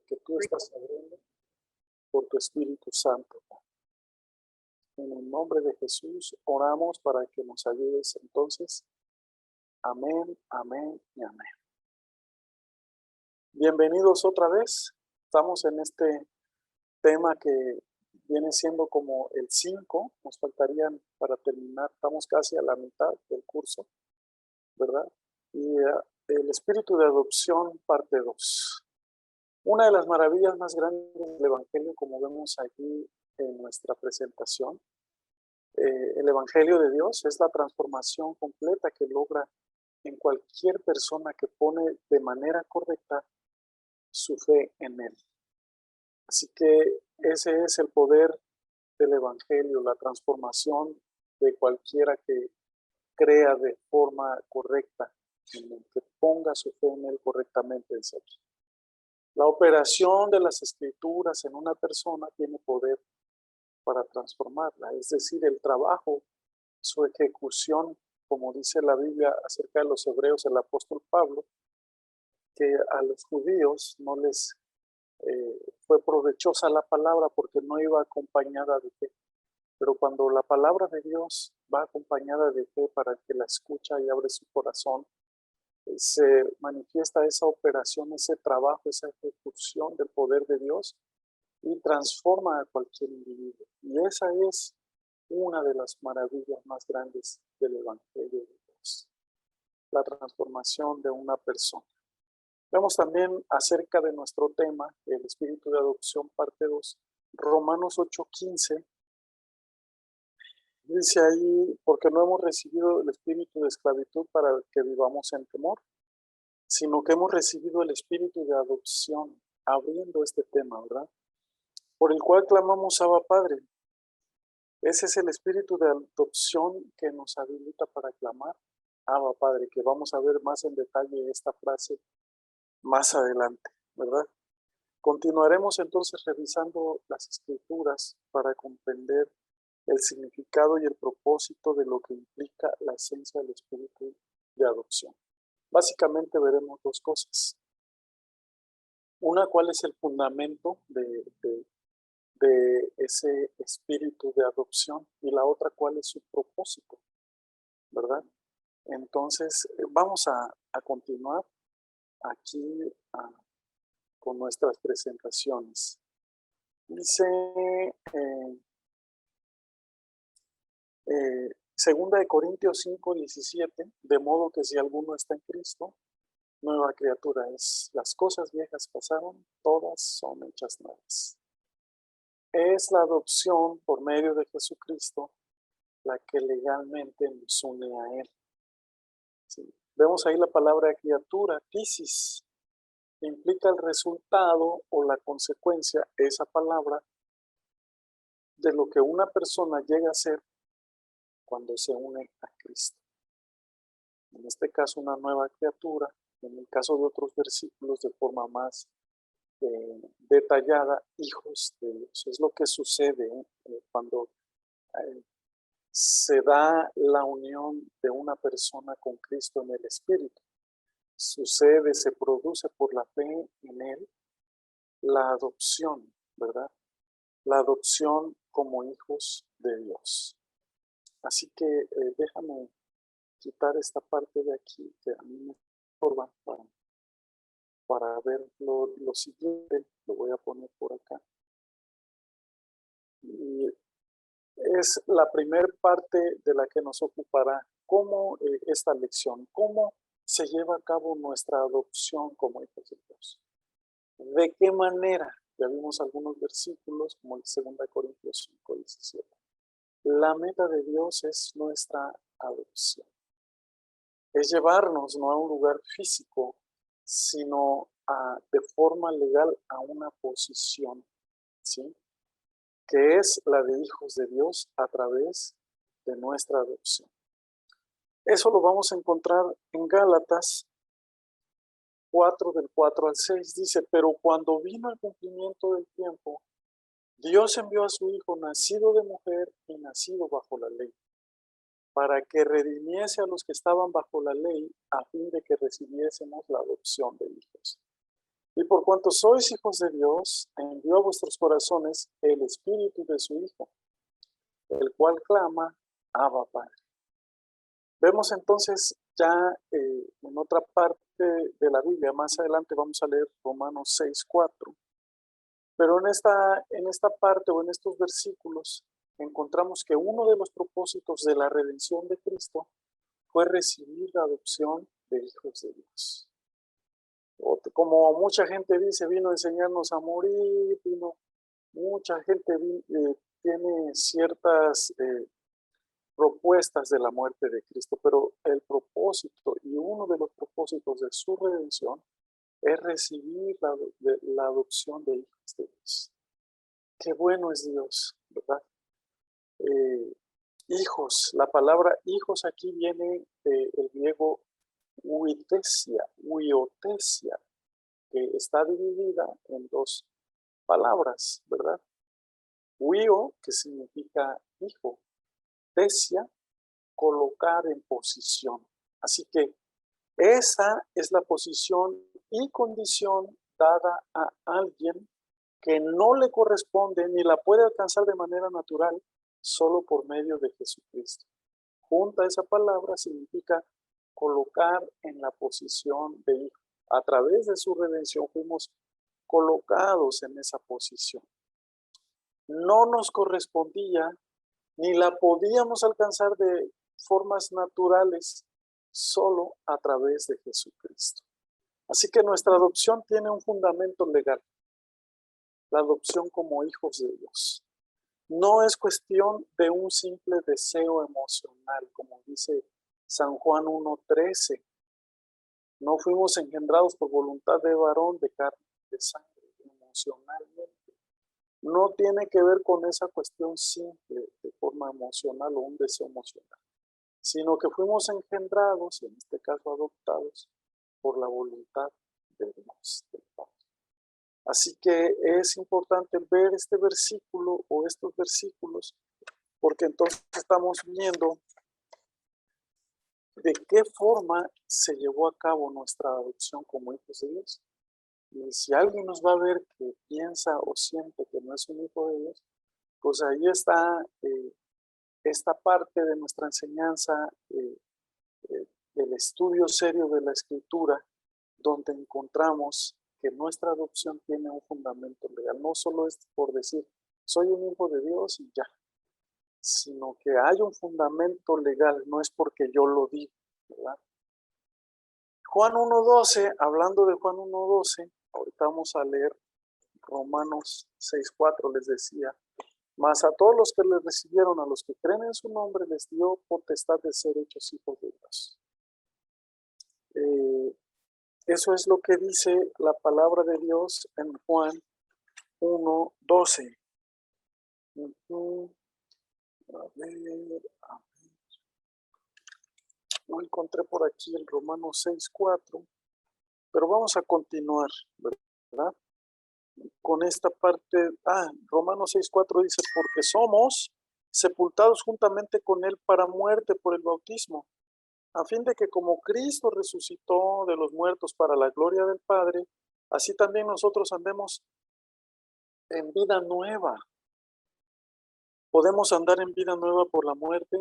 que tú estás abriendo por tu Espíritu Santo. En el nombre de Jesús oramos para que nos ayudes entonces. Amén, amén y amén. Bienvenidos otra vez. Estamos en este tema que viene siendo como el 5. Nos faltarían para terminar. Estamos casi a la mitad del curso, ¿verdad? Y el espíritu de adopción, parte 2. Una de las maravillas más grandes del Evangelio, como vemos aquí en nuestra presentación, el Evangelio de Dios es la transformación completa que logra en cualquier persona que pone de manera correcta su fe en Él. Así que ese es el poder del Evangelio, la transformación de cualquiera que crea de forma correcta en Él, que ponga su fe en Él correctamente en serio. La operación de las Escrituras en una persona tiene poder para transformarla, es decir, el trabajo, su ejecución, como dice la Biblia acerca de los hebreos, el apóstol Pablo, que a los judíos no les fue provechosa la palabra porque no iba acompañada de fe. Pero cuando la palabra de Dios va acompañada de fe para el que la escucha y abre su corazón, se manifiesta esa operación, ese trabajo, esa ejecución del poder de Dios y transforma a cualquier individuo. Y esa es una de las maravillas más grandes del Evangelio de Dios, la transformación de una persona. Vemos también acerca de nuestro tema, el espíritu de adopción, parte 2, Romanos 8:15. Dice ahí, porque no hemos recibido el espíritu de esclavitud para que vivamos en temor, sino que hemos recibido el espíritu de adopción, abriendo este tema, ¿verdad? Por el cual clamamos Abba Padre. Ese es el espíritu de adopción que nos habilita para clamar Abba Padre, que vamos a ver más en detalle esta frase más adelante, ¿verdad? Continuaremos entonces revisando las Escrituras para comprender el significado y el propósito de lo que implica la esencia del espíritu de adopción. Básicamente veremos dos cosas. Una, cuál es el fundamento de ese espíritu de adopción, y la otra, cuál es su propósito, ¿verdad? Entonces, vamos a continuar aquí con nuestras presentaciones. Dice Segunda de Corintios 5:17, de modo que si alguno está en Cristo, nueva criatura es. Las cosas viejas pasaron, todas son hechas nuevas. Es la adopción por medio de Jesucristo la que legalmente nos une a Él. ¿Sí? Vemos ahí la palabra criatura, tisis, que implica el resultado o la consecuencia, esa palabra, de lo que una persona llega a ser cuando se une a Cristo. En este caso, una nueva criatura. En el caso de otros versículos, de forma más detallada, hijos de Dios. Es lo que sucede cuando se da la unión de una persona con Cristo en el Espíritu. Sucede, se produce por la fe en Él, la adopción, ¿verdad? La adopción como hijos de Dios. Así que déjame quitar esta parte de aquí que a mí me estorba para ver lo siguiente. Lo voy a poner por acá. Y es la primera parte de la que nos ocupará cómo esta lección, cómo se lleva a cabo nuestra adopción como hijos de Dios. ¿De qué manera? Ya vimos algunos versículos como el 2 Corintios 5:17. La meta de Dios es nuestra adopción. Es llevarnos no a un lugar físico, sino de forma legal a una posición, ¿sí? Que es la de hijos de Dios a través de nuestra adopción. Eso lo vamos a encontrar en Gálatas 4, del 4 al 6. Dice, pero cuando vino el cumplimiento del tiempo, Dios envió a su Hijo, nacido de mujer y nacido bajo la ley, para que redimiese a los que estaban bajo la ley, a fin de que recibiésemos la adopción de hijos. Y por cuanto sois hijos de Dios, envió a vuestros corazones el Espíritu de su Hijo, el cual clama, Abba, Padre. Vemos entonces ya en otra parte de la Biblia, más adelante vamos a leer Romanos 6:4, pero en esta parte o en estos versículos encontramos que uno de los propósitos de la redención de Cristo fue recibir la adopción de hijos de Dios. Como mucha gente dice, vino a enseñarnos a morir, mucha gente tiene ciertas propuestas de la muerte de Cristo, pero el propósito y uno de los propósitos de su redención es recibir la adopción de hijos de Dios. Qué bueno es Dios, ¿verdad? Hijos, la palabra hijos aquí viene del griego huiotesia, que está dividida en dos palabras, ¿verdad? Huio, que significa hijo, tesia, colocar en posición. Así que esa es la posición y condición dada a alguien que no le corresponde ni la puede alcanzar de manera natural solo por medio de Jesucristo. Junta esa palabra significa colocar en la posición de hijo. A través de su redención fuimos colocados en esa posición. No nos correspondía ni la podíamos alcanzar de formas naturales solo a través de Jesucristo. Así que nuestra adopción tiene un fundamento legal, la adopción como hijos de Dios. No es cuestión de un simple deseo emocional, como dice San Juan 1:13. No fuimos engendrados por voluntad de varón, de carne, de sangre, emocionalmente. No tiene que ver con esa cuestión simple de forma emocional o un deseo emocional, sino que fuimos engendrados, en este caso adoptados, por la voluntad de Dios, del Padre. Así que es importante ver este versículo o estos versículos, porque entonces estamos viendo de qué forma se llevó a cabo nuestra adopción como hijos de Dios. Y si alguien nos va a ver que piensa o siente que no es un hijo de Dios, pues ahí está esta parte de nuestra enseñanza, del estudio serio de la Escritura, donde encontramos que nuestra adopción tiene un fundamento legal. No solo es por decir, soy un hijo de Dios y ya, sino que hay un fundamento legal, no es porque yo lo digo, ¿verdad? Juan 1:12, hablando de Juan 1:12, ahorita vamos a leer Romanos 6:4, les decía, mas a todos los que le recibieron, a los que creen en su nombre, les dio potestad de ser hechos hijos de Dios. Eso es lo que dice la palabra de Dios en Juan 1:12. No encontré por aquí el Romanos 6:4, pero vamos a continuar, ¿verdad? Con esta parte. Romanos 6:4 dice, porque somos sepultados juntamente con él para muerte por el bautismo, a fin de que como Cristo resucitó de los muertos para la gloria del Padre, así también nosotros andemos en vida nueva. Podemos andar en vida nueva por la muerte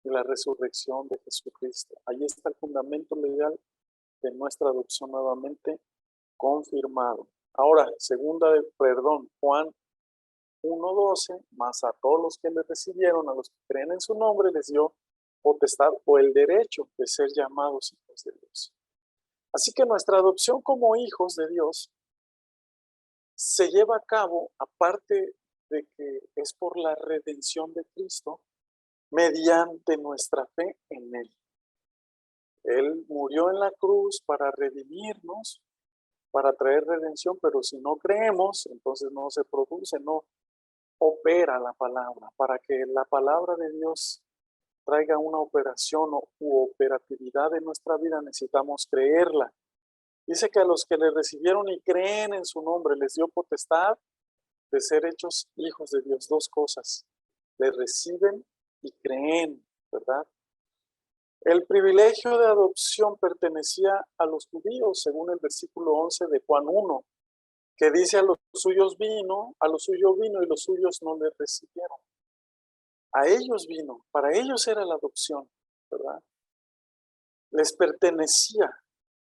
y la resurrección de Jesucristo. Ahí está el fundamento legal de nuestra adopción nuevamente confirmado. Ahora, Juan 1:12, más a todos los que le recibieron, a los que creen en su nombre, les dio potestad o el derecho de ser llamados hijos de Dios. Así que nuestra adopción como hijos de Dios se lleva a cabo, aparte de que es por la redención de Cristo, mediante nuestra fe en Él. Él murió en la cruz para redimirnos, para traer redención, pero si no creemos, entonces no se produce, no opera la palabra. Para que la palabra de Dios traiga una operación u operatividad en nuestra vida, necesitamos creerla. Dice que a los que le recibieron y creen en su nombre, les dio potestad de ser hechos hijos de Dios. Dos cosas, le reciben y creen, ¿verdad? El privilegio de adopción pertenecía a los judíos, según el versículo 11 de Juan 1, que dice: a los suyos vino y los suyos no le recibieron. A ellos vino, para ellos era la adopción, ¿verdad? Les pertenecía,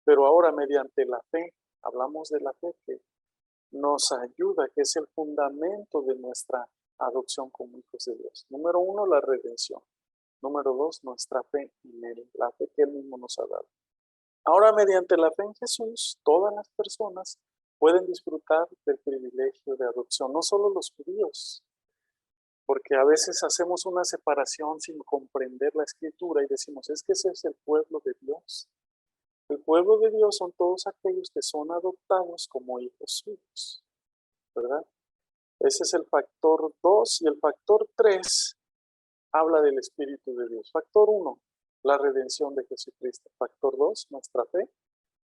pero ahora mediante la fe, hablamos de la fe que nos ayuda, que es el fundamento de nuestra adopción como hijos de Dios. Número 1, la redención. Número 2, nuestra fe en Él, la fe que Él mismo nos ha dado. Ahora, mediante la fe en Jesús, todas las personas pueden disfrutar del privilegio de adopción, no solo los judíos, porque a veces hacemos una separación sin comprender la Escritura y decimos, es que ese es el pueblo de Dios. El pueblo de Dios son todos aquellos que son adoptados como hijos suyos, ¿verdad? Ese es el factor 2 y el factor 3 habla del Espíritu de Dios. Factor 1, la redención de Jesucristo. Factor 2, nuestra fe.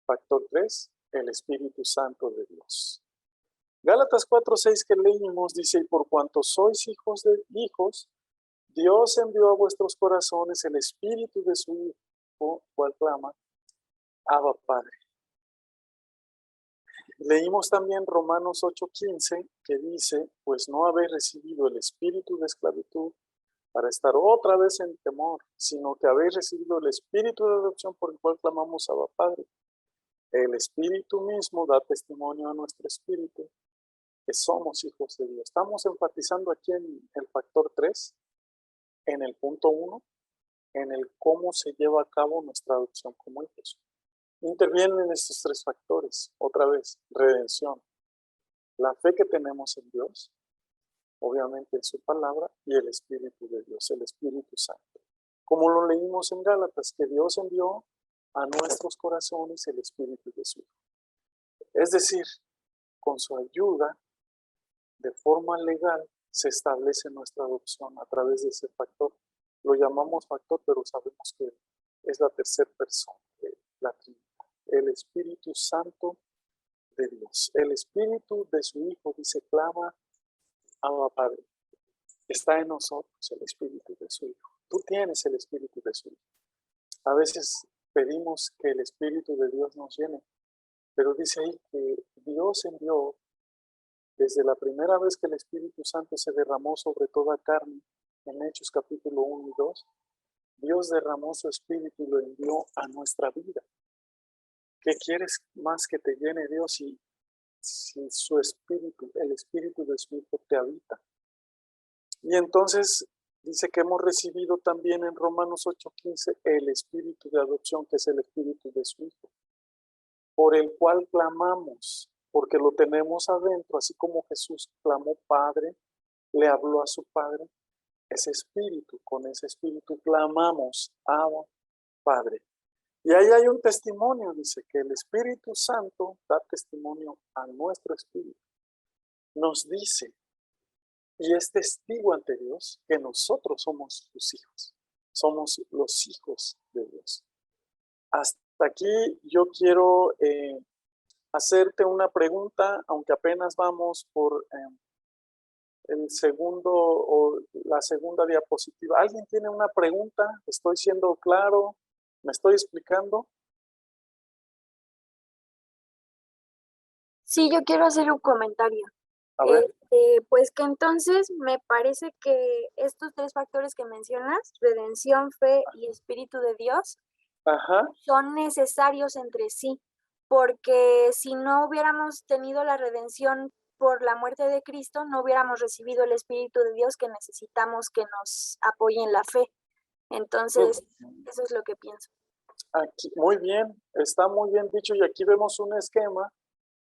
Factor 3, el Espíritu Santo de Dios. Gálatas 4:6 que leímos dice, y por cuanto sois hijos, Dios envió a vuestros corazones el Espíritu de su Hijo, cual clama, Abba Padre. Leímos también Romanos 8:15 que dice, pues no habéis recibido el espíritu de esclavitud para estar otra vez en temor, sino que habéis recibido el espíritu de adopción por el cual clamamos Abba Padre. El Espíritu mismo da testimonio a nuestro espíritu que somos hijos de Dios. Estamos enfatizando aquí en el factor 3, en el punto 1, en el cómo se lleva a cabo nuestra adopción como hijos. Intervienen estos 3 factores, otra vez, redención, la fe que tenemos en Dios, obviamente en su palabra, y el Espíritu de Dios, el Espíritu Santo. Como lo leímos en Gálatas, que Dios envió a nuestros corazones el Espíritu de su Hijo. Es decir, con su ayuda, de forma legal, se establece nuestra adopción a través de ese factor. Lo llamamos factor, pero sabemos que es la tercera persona de la Trinidad. El Espíritu Santo de Dios. El Espíritu de su Hijo dice, clama, Abba Padre. Está en nosotros el Espíritu de su Hijo. Tú tienes el Espíritu de su Hijo. A veces pedimos que el Espíritu de Dios nos llene, pero dice ahí que Dios envió, desde la primera vez que el Espíritu Santo se derramó sobre toda carne, en Hechos capítulo 1 y 2, Dios derramó su Espíritu y lo envió a nuestra vida. ¿Qué quieres más que te llene Dios si su Espíritu, el Espíritu de su Hijo te habita? Y entonces dice que hemos recibido también en Romanos 8:15 el Espíritu de adopción, que es el Espíritu de su Hijo, por el cual clamamos, porque lo tenemos adentro, así como Jesús clamó Padre, le habló a su Padre, ese Espíritu, con ese Espíritu clamamos, Abba, Padre. Y ahí hay un testimonio, dice que el Espíritu Santo da testimonio a nuestro espíritu. Nos dice, y es testigo ante Dios, que nosotros somos sus hijos. Somos los hijos de Dios. Hasta aquí yo quiero hacerte una pregunta, aunque apenas vamos por el segundo o la segunda diapositiva. ¿Alguien tiene una pregunta? ¿Estoy siendo claro? ¿Me estoy explicando? Sí, yo quiero hacer un comentario. A ver. Pues que entonces me parece que estos 3 factores que mencionas, redención, fe y Espíritu de Dios, Ajá. son necesarios entre sí, porque si no hubiéramos tenido la redención por la muerte de Cristo, no hubiéramos recibido el Espíritu de Dios que necesitamos que nos apoye en la fe. Entonces, eso es lo que pienso. Aquí, muy bien, está muy bien dicho, y aquí vemos un esquema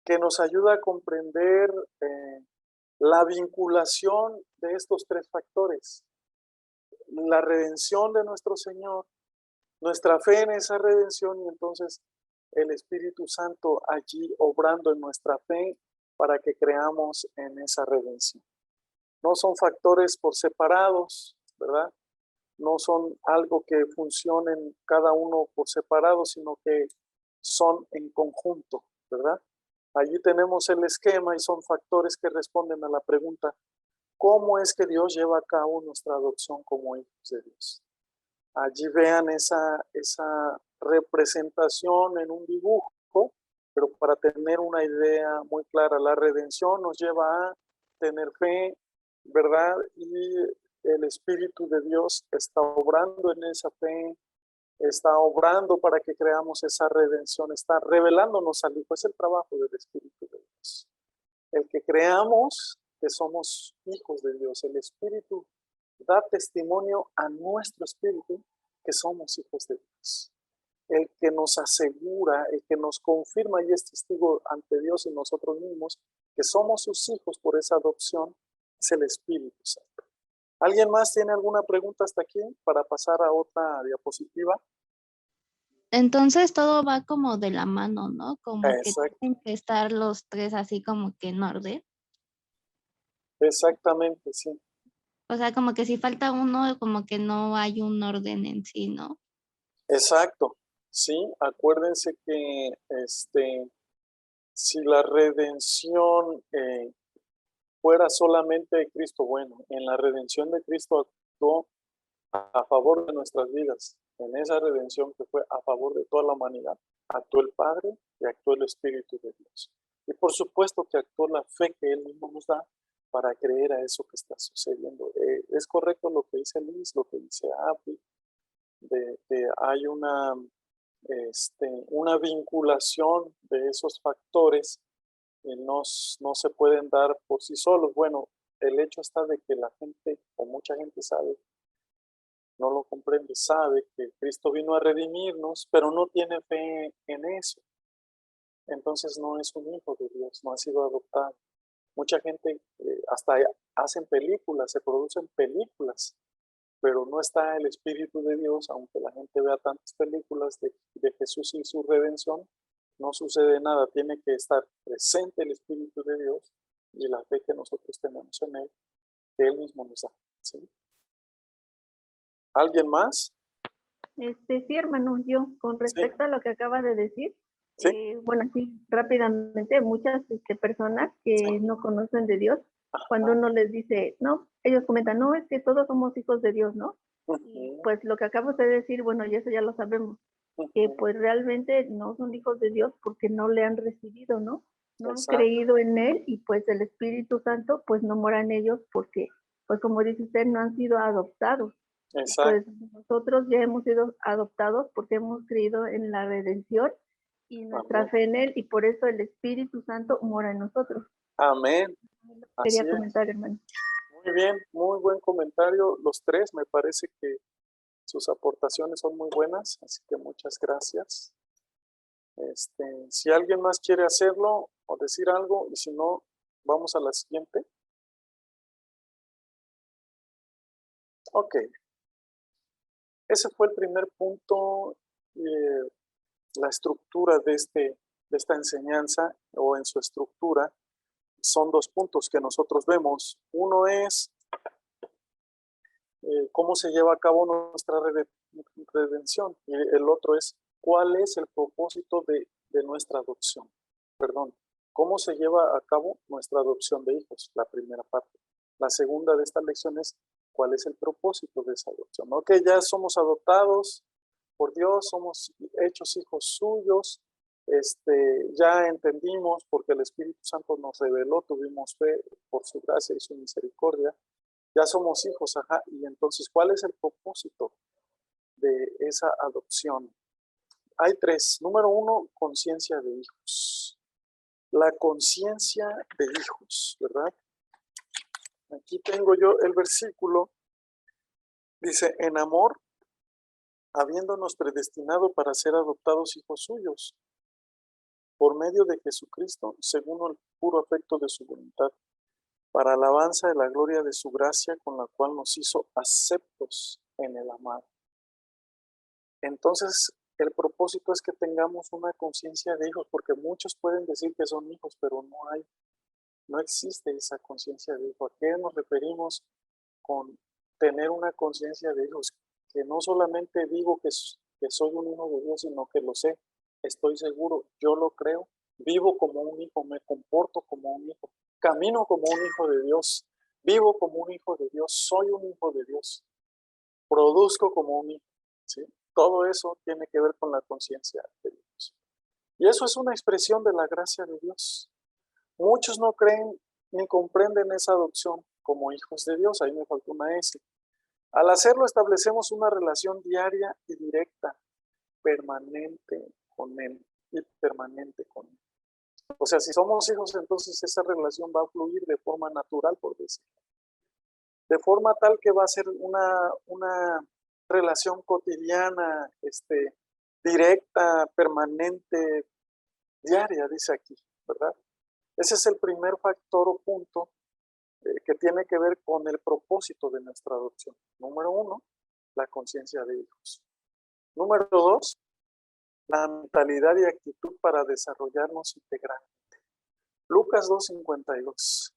que nos ayuda a comprender la vinculación de estos 3 factores. La redención de nuestro Señor, nuestra fe en esa redención, y entonces el Espíritu Santo allí obrando en nuestra fe para que creamos en esa redención. No son factores por separados, ¿verdad? No son algo que funcionen cada uno por separado, sino que son en conjunto, ¿verdad? Allí tenemos el esquema y son factores que responden a la pregunta, ¿cómo es que Dios lleva a cabo nuestra adopción como hijos de Dios? allí vean esa representación en un dibujo, pero para tener una idea muy clara, la redención nos lleva a tener fe, ¿verdad? Y el Espíritu de Dios está obrando en esa fe, está obrando para que creamos esa redención, está revelándonos al Hijo. Es el trabajo del Espíritu de Dios. El que creamos que somos hijos de Dios. El Espíritu da testimonio a nuestro espíritu que somos hijos de Dios. El que nos asegura, el que nos confirma y es testigo ante Dios y nosotros mismos que somos sus hijos por esa adopción, es el Espíritu Santo. ¿Alguien más tiene alguna pregunta hasta aquí para pasar a otra diapositiva? Entonces todo va como de la mano, ¿no? Como que Exacto. tienen que estar los tres así como que en orden. Exactamente, sí. O sea, como que si falta uno, como que no hay un orden en sí, ¿no? Exacto. Sí, acuérdense que si la redención fuera solamente de Cristo, bueno, en la redención de Cristo actuó a favor de nuestras vidas. En esa redención que fue a favor de toda la humanidad, actuó el Padre y actuó el Espíritu de Dios. Y por supuesto que actuó la fe que Él mismo nos da para creer a eso que está sucediendo. Es correcto lo que dice Liz, lo que dice Abby, de que hay una vinculación de esos factores que no se pueden dar por sí solos. Bueno, el hecho está de que la gente, o mucha gente sabe, no lo comprende, sabe que Cristo vino a redimirnos, pero no tiene fe en eso. Entonces no es un hijo de Dios, no ha sido adoptado. Mucha gente hasta hacen películas, se producen películas, pero no está el Espíritu de Dios, aunque la gente vea tantas películas de Jesús y su redención, no sucede nada, tiene que estar presente el Espíritu de Dios y la fe que nosotros tenemos en Él, que Él mismo nos da. ¿Sí? ¿Alguien más? Sí, hermano, yo con respecto a lo que acaba de decir, ¿Sí? bueno, así rápidamente, muchas personas que no conocen de Dios, cuando uno les dice, no, ellos comentan, no, es que todos somos hijos de Dios, ¿no? Y pues lo que acabo de decir, bueno, y eso ya lo sabemos, que pues realmente no son hijos de Dios porque no le han recibido, ¿no? No han creído en Él y pues el Espíritu Santo pues no mora en ellos porque, pues como dice usted, no han sido adoptados. Exacto. Pues nosotros ya hemos sido adoptados porque hemos creído en la redención y nuestra Amén. fe en Él y por eso el Espíritu Santo mora en nosotros. Amén. Así Quería comentar, hermano. Muy bien, muy buen comentario. Los tres, me parece que sus aportaciones son muy buenas, así que muchas gracias. Si alguien más quiere hacerlo o decir algo, y si no, vamos a la siguiente. Ok. Ese fue el primer punto, la estructura de esta enseñanza, o en su estructura, son dos puntos que nosotros vemos. Uno es cómo se lleva a cabo nuestra redención, y el otro es cuál es el propósito de nuestra adopción. Perdón, cómo se lleva a cabo nuestra adopción de hijos, la primera parte. La segunda de esta lección es cuál es el propósito de esa adopción. Ok, ya somos adoptados por Dios, somos hechos hijos suyos, ya entendimos porque el Espíritu Santo nos reveló, tuvimos fe por su gracia y su misericordia. Ya somos hijos, ajá. Y entonces, ¿cuál es el propósito de esa adopción? Hay tres. Número uno, conciencia de hijos. La conciencia de hijos, ¿verdad? Aquí tengo yo el versículo. Dice, en amor, habiéndonos predestinado para ser adoptados hijos suyos, por medio de Jesucristo, según el puro afecto de su voluntad, para alabanza de la gloria de su gracia, con la cual nos hizo aceptos en el amado. Entonces, el propósito es que tengamos una conciencia de hijos, porque muchos pueden decir que son hijos, pero no existe esa conciencia de hijo. ¿A qué nos referimos con tener una conciencia de hijos? Que no solamente digo que soy un hijo de Dios, sino que lo sé, estoy seguro, yo lo creo, vivo como un hijo, me comporto como un hijo, camino como un hijo de Dios, vivo como un hijo de Dios, soy un hijo de Dios, produzco como un hijo. ¿sí? Todo eso tiene que ver con la conciencia de Dios. Y eso es una expresión de la gracia de Dios. Muchos no creen ni comprenden esa adopción como hijos de Dios. Ahí me faltó una S. Al hacerlo establecemos una relación diaria y directa, permanente con Él y permanente con Él. O sea, si somos hijos, entonces esa relación va a fluir de forma natural, por decirlo. De forma tal que va a ser una relación cotidiana, directa, permanente, diaria, dice aquí, ¿verdad? Ese es el primer factor o punto que tiene que ver con el propósito de nuestra adopción. Número 1, la conciencia de hijos. Número 2, la mentalidad y actitud para desarrollarnos integralmente. Lucas 2:52.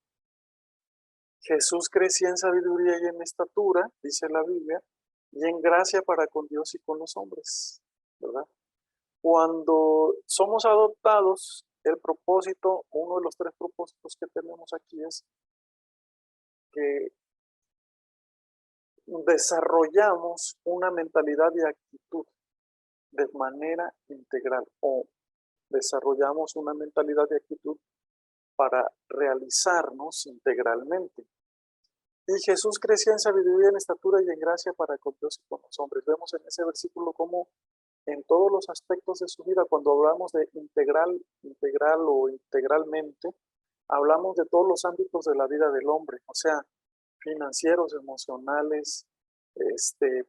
Jesús crecía en sabiduría y en estatura, dice la Biblia, y en gracia para con Dios y con los hombres, ¿verdad? Cuando somos adoptados, el propósito, uno de los 3 propósitos que tenemos aquí es que desarrollamos una mentalidad y actitud de manera integral, o desarrollamos una mentalidad y actitud para realizarnos integralmente. Y Jesús crecía en sabiduría, en estatura y en gracia para con Dios y con los hombres. Vemos en ese versículo cómo en todos los aspectos de su vida, cuando hablamos de integral o integralmente, hablamos de todos los ámbitos de la vida del hombre, o sea, financieros, emocionales,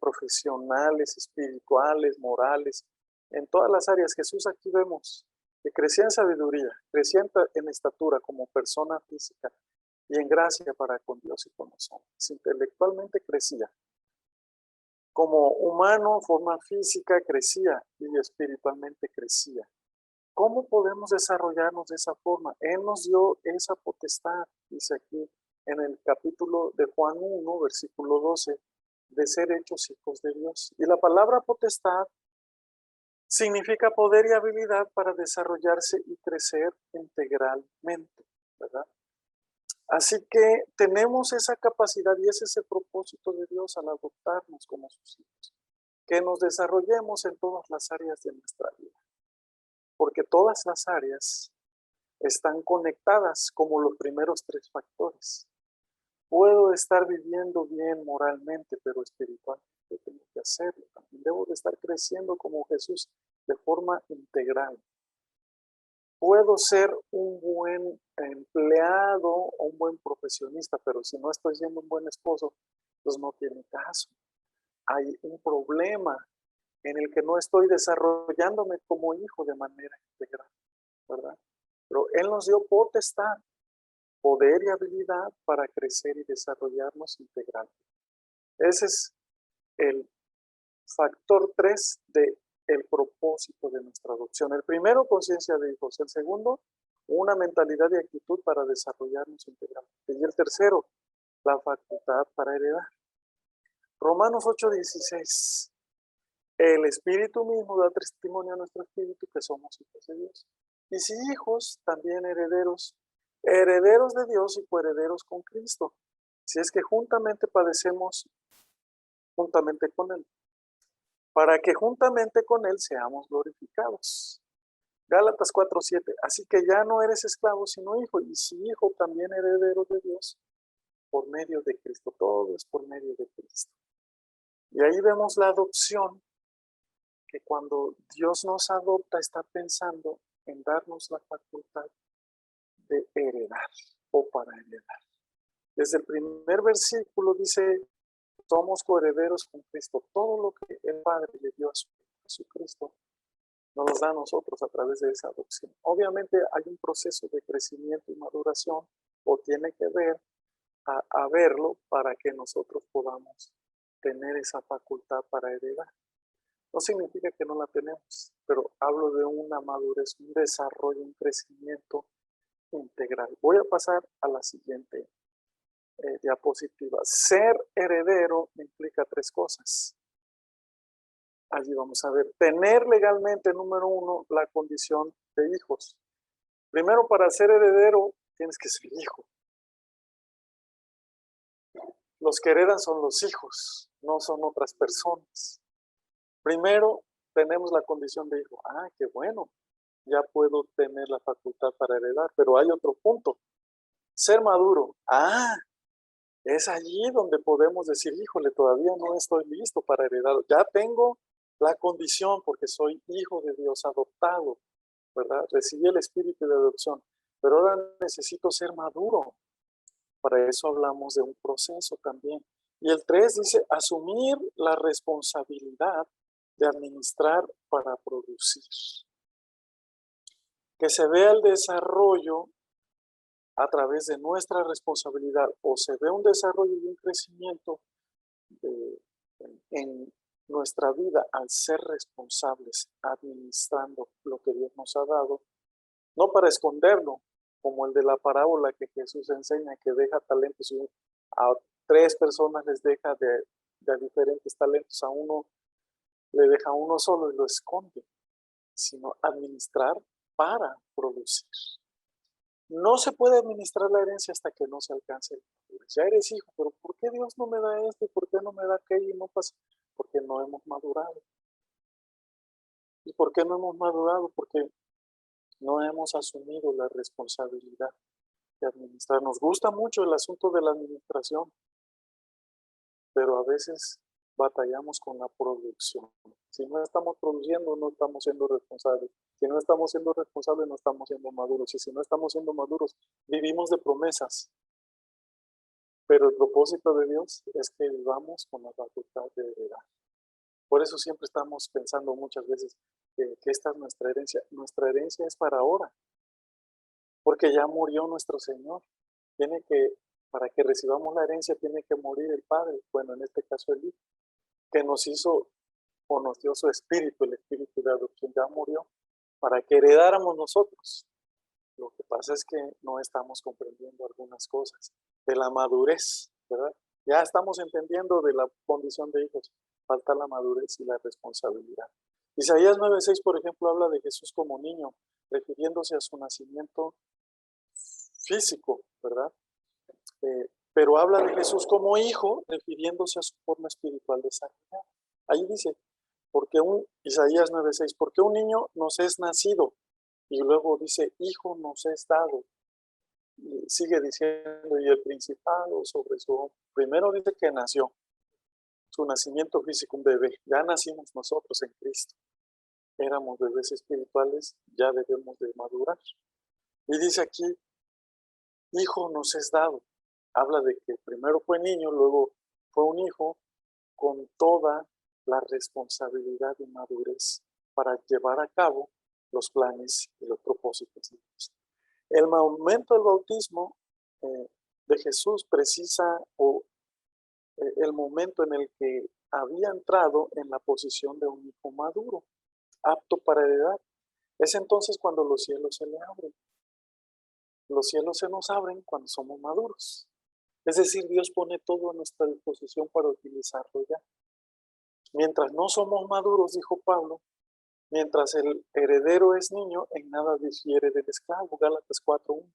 profesionales, espirituales, morales, en todas las áreas. Jesús aquí vemos que crecía en sabiduría, crecía en estatura como persona física y en gracia para con Dios y con los hombres. Intelectualmente crecía. Como humano, forma física crecía y espiritualmente crecía. ¿Cómo podemos desarrollarnos de esa forma? Él nos dio esa potestad, dice aquí en el capítulo de Juan 1, versículo 12, de ser hechos hijos de Dios. Y la palabra potestad significa poder y habilidad para desarrollarse y crecer integralmente, ¿verdad? Así que tenemos esa capacidad y ese es el propósito de Dios al adoptarnos como sus hijos, que nos desarrollemos en todas las áreas de nuestra vida, porque todas las áreas están conectadas como los primeros 3 factores. Puedo estar viviendo bien moralmente, pero espiritualmente tengo que hacerlo. También debo de estar creciendo como Jesús de forma integral. Puedo ser un buen empleado o un buen profesionista, pero si no estoy siendo un buen esposo, pues no tiene caso. Hay un problema en el que no estoy desarrollándome como hijo de manera integral, ¿verdad? Pero Él nos dio potestad, poder y habilidad para crecer y desarrollarnos integralmente. Ese es el factor 3 de el propósito de nuestra adopción. El primero, conciencia de hijos. El segundo, una mentalidad y actitud para desarrollarnos integralmente. Y el tercero, la facultad para heredar. Romanos 8:16. El Espíritu mismo da testimonio a nuestro espíritu que somos hijos de Dios. Y si hijos, también herederos, herederos de Dios y coherederos con Cristo. Si es que juntamente padecemos juntamente con Él, para que juntamente con Él seamos glorificados. Gálatas 4:7. Así que ya no eres esclavo, sino hijo, y si hijo, también heredero de Dios por medio de Cristo. Todo es por medio de Cristo. Y ahí vemos la adopción, que cuando Dios nos adopta está pensando en darnos la facultad de heredar o para heredar. Desde el primer versículo dice, somos coherederos con Cristo. Todo lo que el Padre le dio a su Cristo, nos lo da a nosotros a través de esa adopción. Obviamente hay un proceso de crecimiento y maduración, o tiene que ver a verlo para que nosotros podamos tener esa facultad para heredar. No significa que no la tenemos, pero hablo de una madurez, un desarrollo, un crecimiento integral. Voy a pasar a la siguiente diapositiva. Ser heredero implica 3 cosas. Allí vamos a ver. Tener legalmente, número 1, la condición de hijos. Primero, para ser heredero, tienes que ser hijo. Los que heredan son los hijos, no son otras personas. Primero, tenemos la condición de hijo. Ah, qué bueno, ya puedo tener la facultad para heredar, pero hay otro punto. Ser maduro. Ah, es allí donde podemos decir, híjole, todavía no estoy listo para heredar. Ya tengo la condición porque soy hijo de Dios, adoptado, ¿verdad? Recibí el espíritu de adopción, pero ahora necesito ser maduro. Para eso hablamos de un proceso también. Y el 3 dice, asumir la responsabilidad de administrar para producir. Que se vea el desarrollo a través de nuestra responsabilidad, o se ve un desarrollo y un crecimiento en nuestra vida al ser responsables, administrando lo que Dios nos ha dado, no para esconderlo, como el de la parábola que Jesús enseña, que deja talentos y a 3 personas les deja de diferentes talentos, a uno le deja uno solo y lo esconde, sino administrar para producir. No se puede administrar la herencia hasta que no se alcance el madurez. Ya eres hijo, pero ¿por qué Dios no me da esto? ¿Por qué no me da aquello? Y no pasa. Porque no hemos madurado. ¿Y por qué no hemos madurado? Porque no hemos asumido la responsabilidad de administrar. Nos gusta mucho el asunto de la administración, pero a veces batallamos con la producción. Si no estamos produciendo, no estamos siendo responsables. Si no estamos siendo responsables, no estamos siendo maduros. Y si no estamos siendo maduros, vivimos de promesas. Pero el propósito de Dios es que vivamos con la facultad de heredar. Por eso siempre estamos pensando muchas veces que esta es nuestra herencia. Nuestra herencia es para ahora, porque ya murió nuestro Señor. Para que recibamos la herencia, tiene que morir el Padre, bueno, en este caso el Hijo, que nos hizo o nos dio su espíritu, el espíritu de adopción, ya murió, para que heredáramos nosotros. Lo que pasa es que no estamos comprendiendo algunas cosas de la madurez, ¿verdad? Ya estamos entendiendo de la condición de hijos, falta la madurez y la responsabilidad. Isaías 9:6, por ejemplo, habla de Jesús como niño, refiriéndose a su nacimiento físico, ¿verdad? Pero habla de Jesús como hijo, refiriéndose a su forma espiritual desarrollada. Ahí dice, Isaías 9:6, porque un niño nos es nacido, y luego dice, hijo nos es dado. Y sigue diciendo, y el principado sobre su hombro. Primero dice que nació, su nacimiento físico, un bebé. Ya nacimos nosotros en Cristo. Éramos bebés espirituales, ya debemos de madurar. Y dice aquí, hijo nos es dado. Habla de que primero fue niño, luego fue un hijo, con toda la responsabilidad y madurez para llevar a cabo los planes y los propósitos de Dios. El momento del bautismo de Jesús precisa el momento en el que había entrado en la posición de un hijo maduro, apto para heredar. Es entonces cuando los cielos se le abren. Los cielos se nos abren cuando somos maduros. Es decir, Dios pone todo a nuestra disposición para utilizarlo ya. Mientras no somos maduros, dijo Pablo, mientras el heredero es niño, en nada difiere del esclavo, Gálatas 4:1.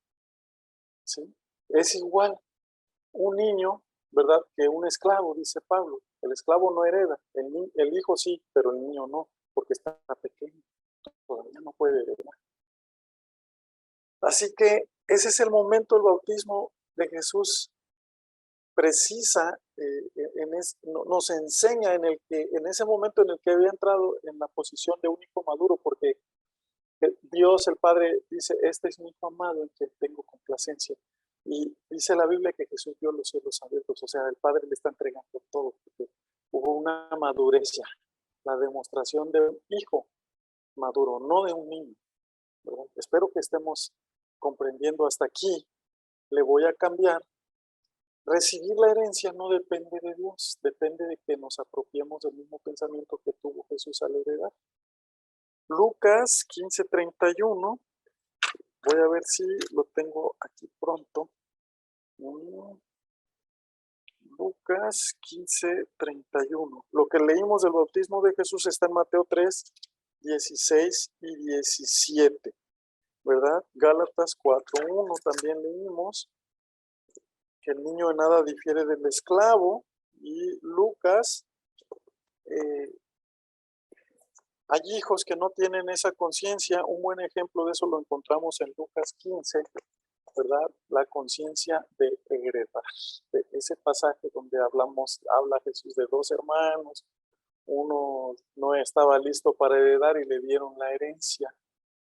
¿Sí? Es igual un niño, ¿verdad?, que un esclavo, dice Pablo. El esclavo no hereda, el hijo sí, pero el niño no, porque está pequeño, todavía no puede heredar. Así que ese es el momento del bautismo de Jesús. Precisa, nos enseña en ese momento en el que había entrado en la posición de un hijo maduro, porque Dios el Padre dice, este es mi hijo amado en quien tengo complacencia. Y dice la Biblia que Jesús vio los cielos abiertos, o sea, el Padre le está entregando todo, porque hubo una madurez ya, la demostración de un hijo maduro, no de un niño, ¿verdad? Espero que estemos comprendiendo hasta aquí. Le voy a cambiar. Recibir la herencia no depende de Dios, depende de que nos apropiemos del mismo pensamiento que tuvo Jesús al heredar. Lucas 15:31, voy a ver si lo tengo aquí pronto. Lucas 15:31. Lo que leímos del bautismo de Jesús está en Mateo 3:16 y 17, ¿verdad? Gálatas 4:1 también leímos que el niño en nada difiere del esclavo, y Lucas Hay hijos que no tienen esa conciencia. Un buen ejemplo de eso lo encontramos en Lucas 15, ¿verdad? La conciencia de heredar. De ese pasaje donde habla Jesús de dos hermanos. Uno no estaba listo para heredar y le dieron la herencia,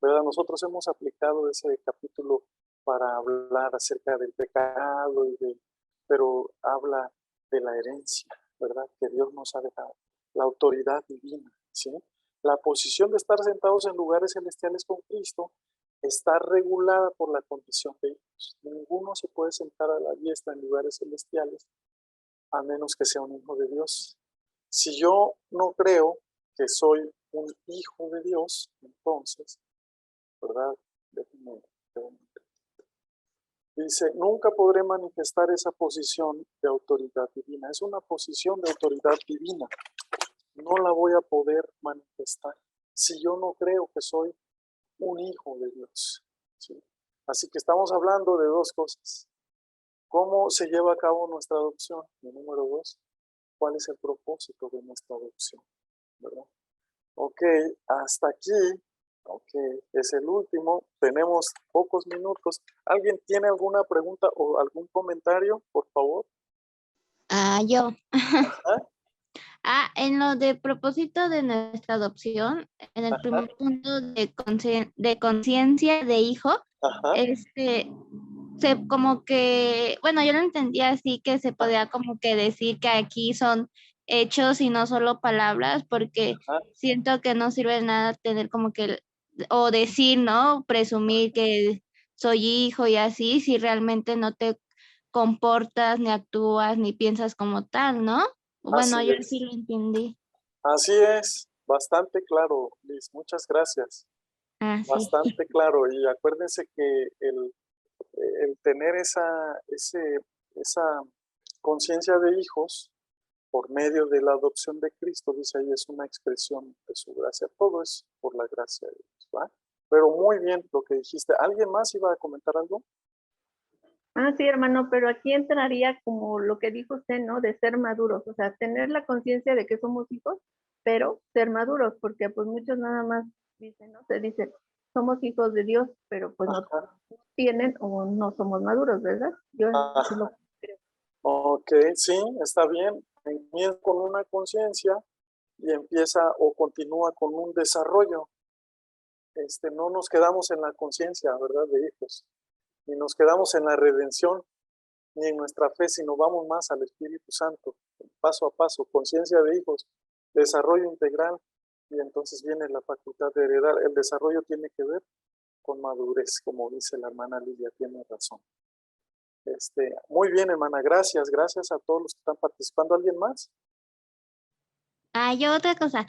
¿verdad? Nosotros hemos aplicado ese capítulo para hablar acerca del pecado, pero habla de la herencia, ¿verdad? Que Dios nos ha dejado. La autoridad divina, ¿sí? La posición de estar sentados en lugares celestiales con Cristo está regulada por la condición de hijos. Ninguno se puede sentar a la diestra en lugares celestiales a menos que sea un hijo de Dios. Si yo no creo que soy un hijo de Dios, entonces, ¿verdad? Déjenme. Dice, nunca podré manifestar esa posición de autoridad divina. Es una posición de autoridad divina. No la voy a poder manifestar si yo no creo que soy un hijo de Dios, ¿sí? Así que estamos hablando de dos cosas. ¿Cómo se lleva a cabo nuestra adopción? Y número dos, ¿cuál es el propósito de nuestra adopción? ¿Verdad? Ok, hasta aquí. Ok, es el último. Tenemos pocos minutos. ¿Alguien tiene alguna pregunta o algún comentario, por favor? Yo. Ajá. En lo de propósito de nuestra adopción, en el primer punto de conciencia de hijo, Ajá. como que, bueno, yo lo entendía así, que se podía como que decir que aquí son hechos y no solo palabras, porque Ajá. siento que no sirve de nada tener como que, o decir, ¿no? Presumir que soy hijo y así, si realmente no te comportas, ni actúas, ni piensas como tal, ¿no? Bueno, Así yo es. sí lo entendí. Así es. Bastante claro, Liz. Muchas gracias. Ah, sí. Bastante claro. Y acuérdense que el tener esa conciencia de hijos por medio de la adopción de Cristo, dice ahí, es una expresión de su gracia. Todo es por la gracia de Dios, ¿va? Pero muy bien lo que dijiste. ¿Alguien más iba a comentar algo? Sí, hermano, pero aquí entraría como lo que dijo usted, ¿no? De ser maduros, o sea, tener la conciencia de que somos hijos, pero ser maduros, porque pues muchos nada más dicen, ¿no? Se dice, somos hijos de Dios, pero pues no Ajá. tienen o no somos maduros, ¿verdad? Yo así lo creo. Ok, sí, está bien. Empieza con una conciencia y empieza o continúa con un desarrollo. No nos quedamos en la conciencia, ¿verdad? De hijos, ni nos quedamos en la redención, ni en nuestra fe, sino vamos más al Espíritu Santo, paso a paso, conciencia de hijos, desarrollo integral, y entonces viene la facultad de heredar. El desarrollo tiene que ver con madurez, como dice la hermana Lidia, tiene razón. Muy bien, hermana, gracias a todos los que están participando. ¿Alguien más? Yo otra cosa,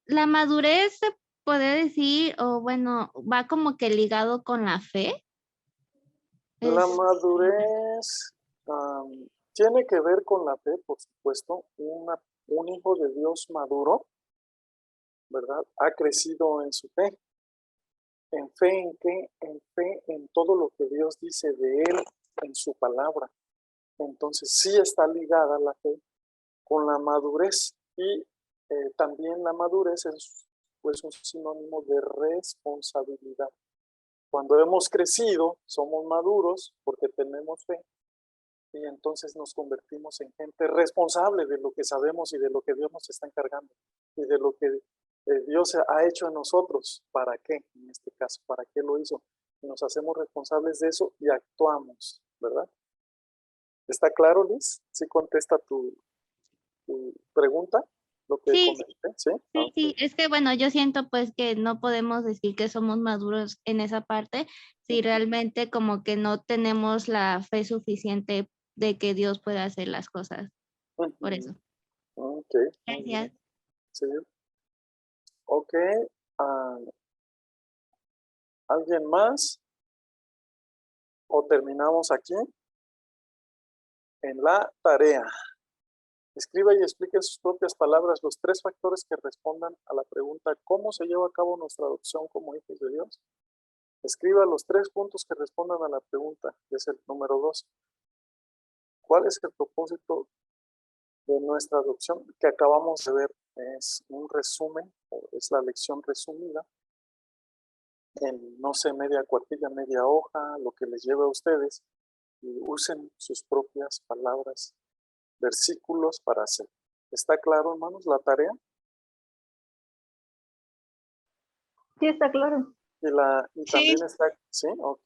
la madurez se puede decir, o bueno, va como que ligado con la fe. La Es, madurez tiene que ver con la fe, por supuesto. Un hijo de Dios maduro, ¿verdad? Ha crecido en su fe. ¿En fe en qué? En fe en todo lo que Dios dice de él en su palabra. Entonces sí está ligada la fe con la madurez, y también la madurez es pues un sinónimo de responsabilidad. Cuando hemos crecido, somos maduros porque tenemos fe, y entonces nos convertimos en gente responsable de lo que sabemos y de lo que Dios nos está encargando y de lo que Dios ha hecho en nosotros. ¿Para qué? En este caso, ¿para qué lo hizo? Y nos hacemos responsables de eso y actuamos, ¿verdad? ¿Está claro, Liz? ¿Sí contesta tu pregunta? Lo que sí, comenté, ¿sí? sí, es que bueno, yo siento pues que no podemos decir que somos maduros en esa parte si realmente como que no tenemos la fe suficiente de que Dios pueda hacer las cosas. Por eso. Ok, muy bien. Gracias. Sí. Ok. ¿Alguien más? ¿O terminamos aquí? En la tarea. Escriba y explique en sus propias palabras los 3 factores que respondan a la pregunta ¿cómo se lleva a cabo nuestra adopción como hijos de Dios? Escriba los 3 puntos que respondan a la pregunta, que es el número 2. ¿Cuál es el propósito de nuestra adopción? Que acabamos de ver, es un resumen es la lección resumida, en, no sé, media cuartilla, media hoja, lo que les lleve a ustedes, y usen sus propias palabras, versículos para hacer. ¿Está claro, hermanos, la tarea? Sí, está claro. Y también está, ¿sí? Ok.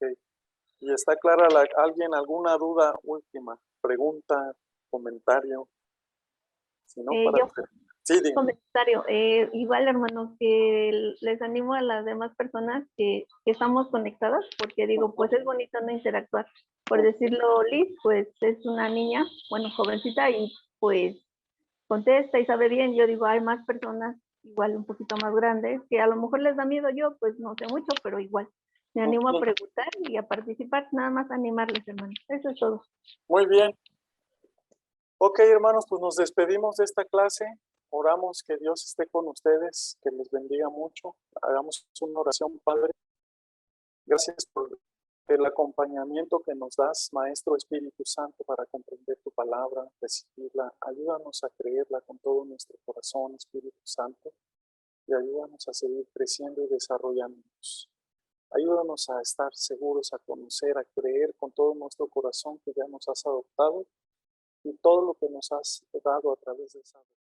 ¿Y está clara alguien, alguna duda última, pregunta, comentario? Si no, para Yo sí, diga. comentario, igual hermanos, que les animo a las demás personas que estamos conectadas, porque digo, pues es bonito no interactuar. Por decirlo, Liz, pues es una niña, bueno, jovencita, y pues contesta y sabe bien. Yo digo, hay más personas igual un poquito más grandes, que a lo mejor les da miedo. Yo pues no sé mucho, pero igual me animo a preguntar y a participar, nada más animarles, hermanos. Eso es todo. Muy bien. Ok, hermanos, pues nos despedimos de esta clase. Oramos que Dios esté con ustedes, que les bendiga mucho. Hagamos una oración, Padre. Gracias por el acompañamiento que nos das, Maestro Espíritu Santo, para comprender tu palabra, recibirla. Ayúdanos a creerla con todo nuestro corazón, Espíritu Santo, y ayúdanos a seguir creciendo y desarrollándonos. Ayúdanos a estar seguros, a conocer, a creer con todo nuestro corazón que ya nos has adoptado y todo lo que nos has dado a través de esa